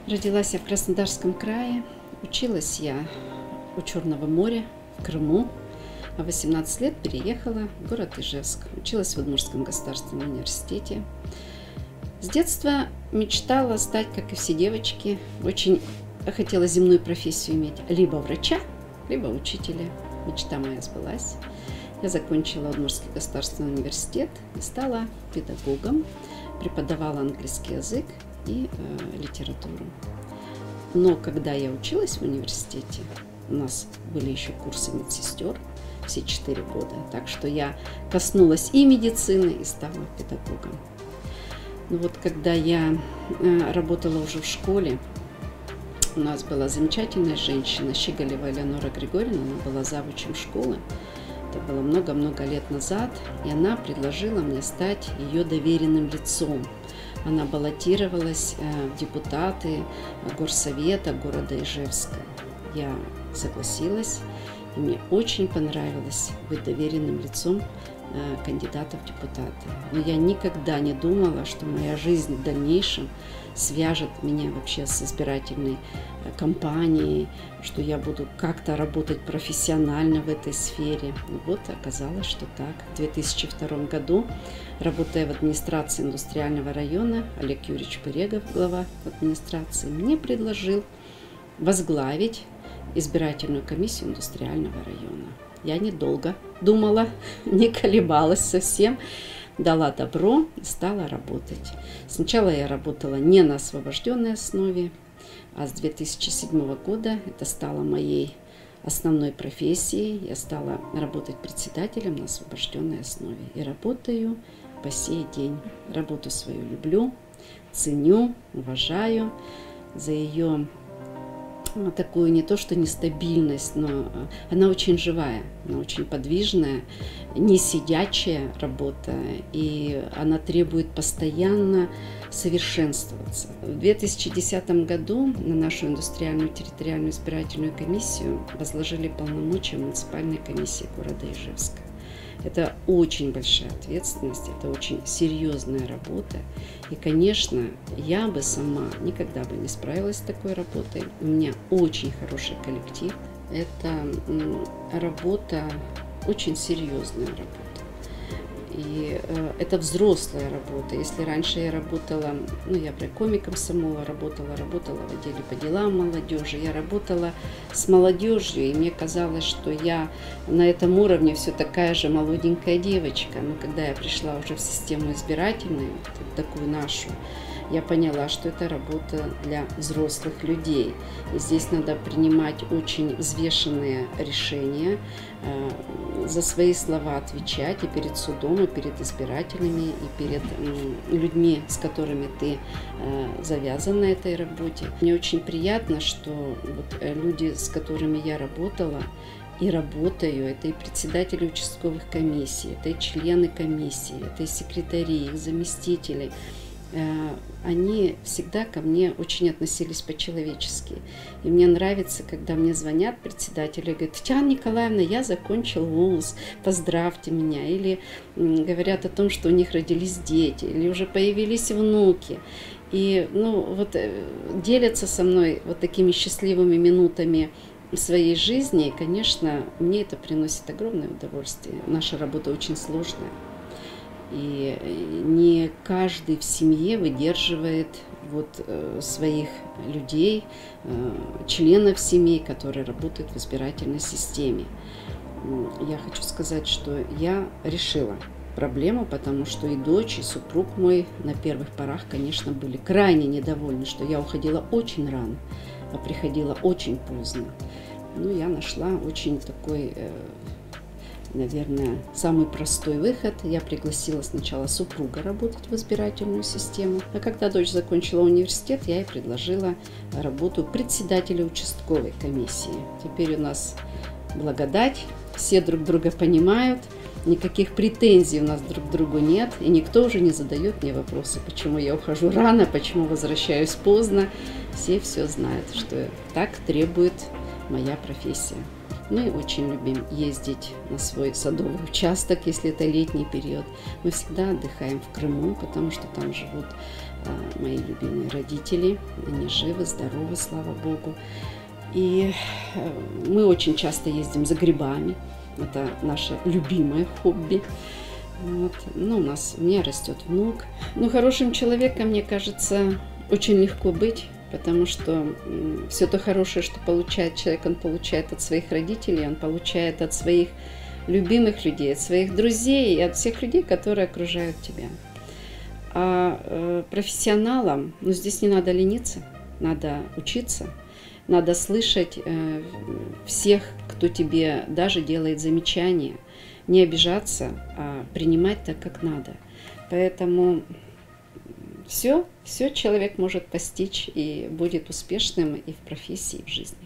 Родилась я в Краснодарском крае, училась я у Черного моря в Крыму, а в 18 лет переехала в город Ижевск. Училась в Удмуртском государственном университете. С детства мечтала стать, как и все девочки, очень хотела земную профессию иметь, либо врача, либо учителя. Мечта моя сбылась. Я закончила Удмуртский государственный университет и стала педагогом, преподавала английский язык и литературу. Но когда я училась в университете, у нас были еще курсы медсестер все 4 года, так что я коснулась и медицины, и стала педагогом. Но вот когда я работала уже в школе, у нас была замечательная женщина, Щеголева Элеонора Григорьевна, она была завучем школы. Это было много-много лет назад, и она предложила мне стать ее доверенным лицом. Она баллотировалась в депутаты горсовета города Ижевска. Я согласилась, и мне очень понравилось быть доверенным лицом кандидата в депутаты. Но я никогда не думала, что моя жизнь в дальнейшем свяжет меня вообще с избирательной кампанией, что я буду как-то работать профессионально в этой сфере. Но вот оказалось, что так. В 2002 году, работая в администрации индустриального района, Олег Юрьевич Пырегов, глава администрации, мне предложил возглавить избирательную комиссию индустриального района. Я недолго думала, не колебалась совсем, дала добро и стала работать. Сначала я работала не на освобожденной основе, а с 2007 года это стало моей основной профессией. Я стала работать председателем на освобожденной основе и работаю по сей день. Работу свою люблю, ценю, уважаю за ее такую не то что нестабильность, но она очень живая, она очень подвижная, не сидячая работа, и она требует постоянно совершенствоваться. В 2010 году на нашу индустриальную территориальную избирательную комиссию возложили полномочия муниципальной комиссии города Ижевска. Это очень большая ответственность, это очень серьезная работа. И, конечно, я бы сама никогда бы не справилась с такой работой. У меня очень хороший коллектив. Это работа, очень серьезная работа. И это взрослая работа. Если раньше я работала, я в райкоме комсомола работала в отделе по делам молодежи, я работала с молодежью, и мне казалось, что я на этом уровне все такая же молоденькая девочка. Но когда я пришла уже в систему избирательную, такую нашу, я поняла, что это работа для взрослых людей. И здесь надо принимать очень взвешенные решения, за свои слова отвечать и перед судом, и перед избирателями, и перед людьми, с которыми ты завязан на этой работе. Мне очень приятно, что вот люди, с которыми я работала и работаю, это и председатели участковых комиссий, это и члены комиссии, это и секретари, их заместители. Они всегда ко мне очень относились по-человечески. И мне нравится, когда мне звонят председатели и говорят: Татьяна Николаевна, я закончил вуз, поздравьте меня. Или говорят о том, что у них родились дети, или уже появились внуки. И делятся со мной вот такими счастливыми минутами своей жизни. И, конечно, мне это приносит огромное удовольствие. Наша работа очень сложная. И не каждый в семье выдерживает своих людей, членов семей, которые работают в избирательной системе. Я хочу сказать, что я решила проблему, потому что и дочь, и супруг мой на первых порах, конечно, были крайне недовольны, что я уходила очень рано, а приходила очень поздно. Я нашла очень такой, наверное, самый простой выход. Я пригласила сначала супруга работать в избирательную систему, а когда дочь закончила университет, я ей предложила работу председателя участковой комиссии. Теперь у нас благодать, все друг друга понимают, никаких претензий у нас друг к другу нет, и никто уже не задает мне вопросы, почему я ухожу рано, почему возвращаюсь поздно. Все знают, что так требует моя профессия. Мы очень любим ездить на свой садовый участок, если это летний период. Мы всегда отдыхаем в Крыму, потому что там живут мои любимые родители. Они живы, здоровы, слава Богу. И мы очень часто ездим за грибами. Это наше любимое хобби. Вот. Ну, у меня растет внук. Ну, хорошим человеком, мне кажется, очень легко быть, потому что все то хорошее, что получает человек, он получает от своих родителей, он получает от своих любимых людей, от своих друзей и от всех людей, которые окружают тебя. А профессионалам, здесь не надо лениться, надо учиться, надо слышать всех, кто тебе даже делает замечания, не обижаться, а принимать так, как надо. Поэтому все человек может постичь и будет успешным и в профессии, и в жизни.